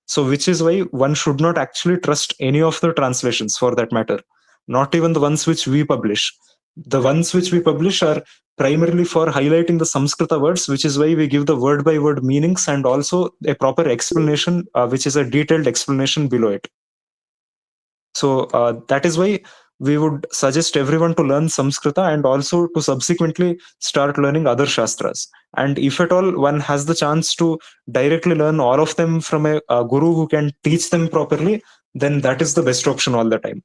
So which is why one should not actually trust any of the translations, for that matter, not even the ones which we publish. The ones which we publish are primarily for highlighting the Samskrita words, which is why we give the word by word meanings and also a proper explanation, which is a detailed explanation below it. So that is why we would suggest everyone to learn Samskrita and also to subsequently start learning other Shastras. And if at all one has the chance to directly learn all of them from a guru who can teach them properly, then that is the best option all the time.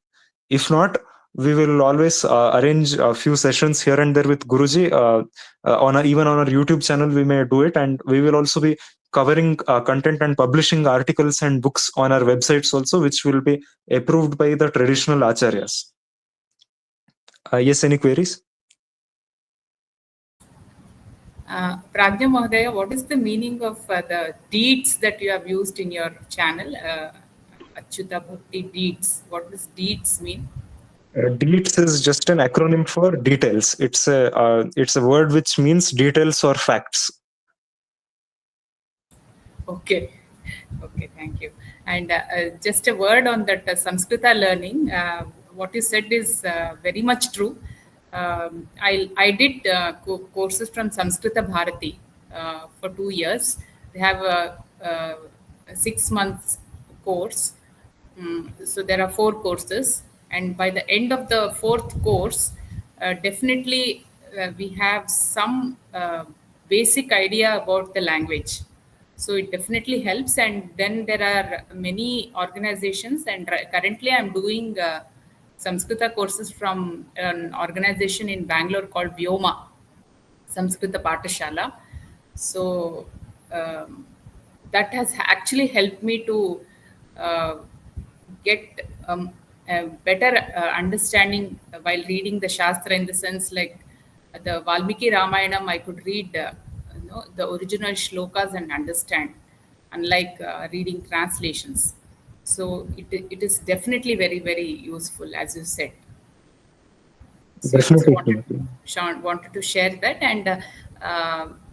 If not, we will always arrange a few sessions here and there with Guruji. Even on our YouTube channel, we may do it, and we will also be covering content and publishing articles and books on our websites also, which will be approved by the traditional acharyas. Yes, any queries? Pragya Mahadaya, what is the meaning of the deeds that you have used in your channel? Achyuta Bhakti deeds. What does deeds mean? Deeds is just an acronym for details. It's a word which means details or facts. Okay, thank you. And just a word on that Samskrita learning. What you said is very much true. I did courses from Samskrita Bharati for 2 years. They have a 6 months course. So there are 4 courses, and by the end of the 4th course, definitely we have some basic idea about the language. So it definitely helps. And then there are many organizations, and currently I'm doing Samskrita courses from an organization in Bangalore called Vyoma, Samskrita Pathashala. So that has actually helped me to get a better understanding while reading the Shastra, in the sense like the Valmiki Ramayanam, I could read the original shlokas and understand, unlike reading translations. So it is definitely very, very useful, as you said. So Definitely. wanted to share that. And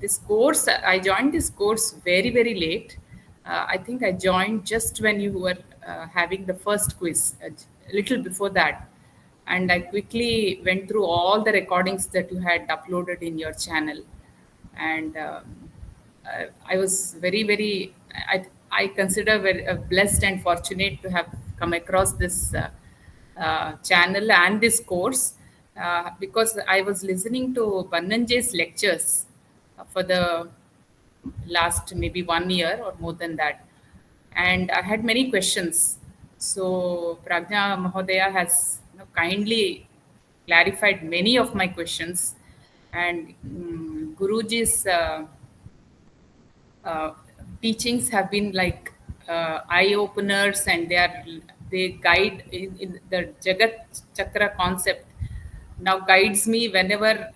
this course, I joined this course very, very late. I think I joined just when you were having the first quiz, a little before that. And I quickly went through all the recordings that you had uploaded in your channel. And I was very, very, I consider very blessed and fortunate to have come across this channel and this course, because I was listening to Bannanjay's lectures for the last maybe 1 year or more than that. And I had many questions. So Pragya Mahodaya has kindly clarified many of my questions. And Guruji's teachings have been like eye-openers, and they guide in the Jagat Chakra concept. Now guides me whenever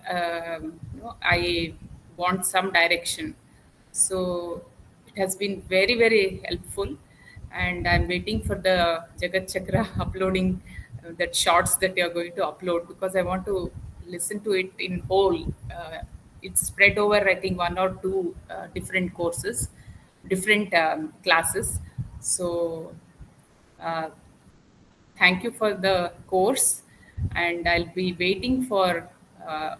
I want some direction. So it has been very, very helpful, and I'm waiting for the Jagat Chakra uploading that shorts that you're going to upload, because I want to listen to it in whole. It's spread over, I think, 1 or 2 different courses, different classes. So thank you for the course, and I'll be waiting for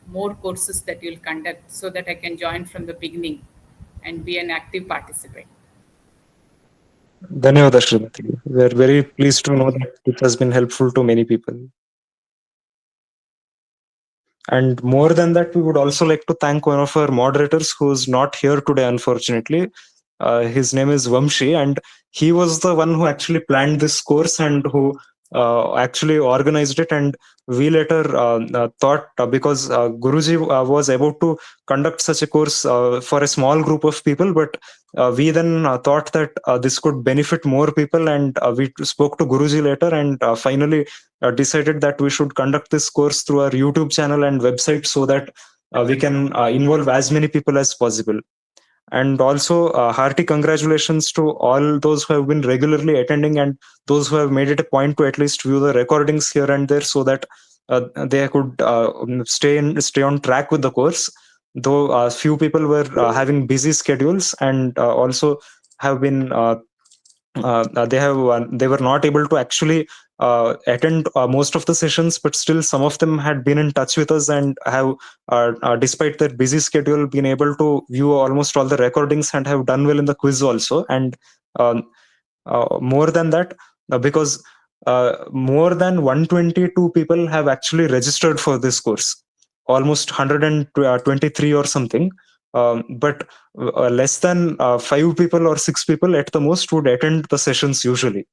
more courses that you'll conduct, so that I can join from the beginning and be an active participant. Dhanyawad, Shrimati. We are very pleased to know that it has been helpful to many people. And more than that, we would also like to thank one of our moderators who is not here today, unfortunately. his name is Vamshi, and he was the one who actually planned this course and who actually organized it. And we later thought, because Guruji was about to conduct such a course for a small group of people, but we then thought that this could benefit more people, and we spoke to Guruji later, and finally decided that we should conduct this course through our YouTube channel and website, so that we can involve as many people as possible. And also hearty congratulations to all those who have been regularly attending, and those who have made it a point to at least view the recordings here and there, so that they could stay on track with the course, though few people were having busy schedules, and also have been they were not able to actually attend most of the sessions, but still some of them had been in touch with us and have, despite their busy schedule, been able to view almost all the recordings and have done well in the quiz also. And more than that, because more than 122 people have actually registered for this course, almost 123 or something. But less than 5 people or 6 people at the most would attend the sessions usually.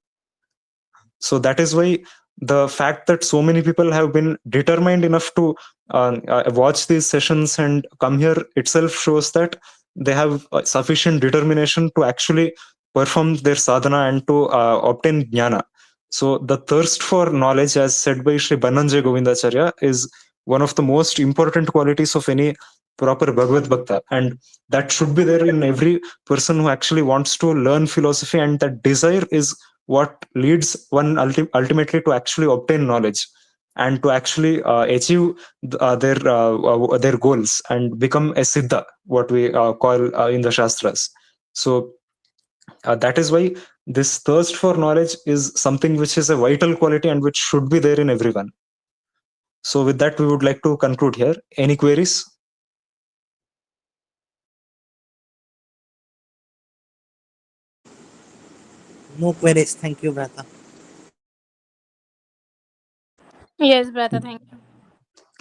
So that is why the fact that so many people have been determined enough to watch these sessions and come here itself shows that they have sufficient determination to actually perform their sadhana and to obtain jnana. So the thirst for knowledge, as said by Sri Bananjay Govindacharya, is one of the most important qualities of any proper Bhagavad Bhakta, and that should be there in every person who actually wants to learn philosophy, and that desire is what leads one ultimately to actually obtain knowledge and to actually achieve their goals and become a siddha, what we call in the shastras. So that is why this thirst for knowledge is something which is a vital quality and which should be there in everyone. So with that, we would like to conclude here. Any queries? No queries. Thank you, brother. Yes, brother. Thank you.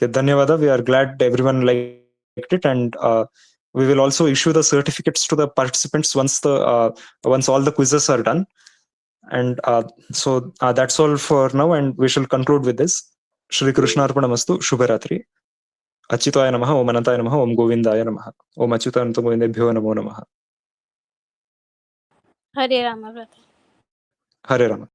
Okay, Dhanyavada. We are glad everyone liked it, and we will also issue the certificates to the participants once all the quizzes are done. And so that's all for now, and we shall conclude with this. Shri Krishna Arpanamastu. Shubharatri. Achyutaya Namaha. Om Anantaya Namaha. Om Govindaya Namaha. Om Achyutananta Govindebhyo Namo Namaha. Hare Rama, brother. Hare Rama.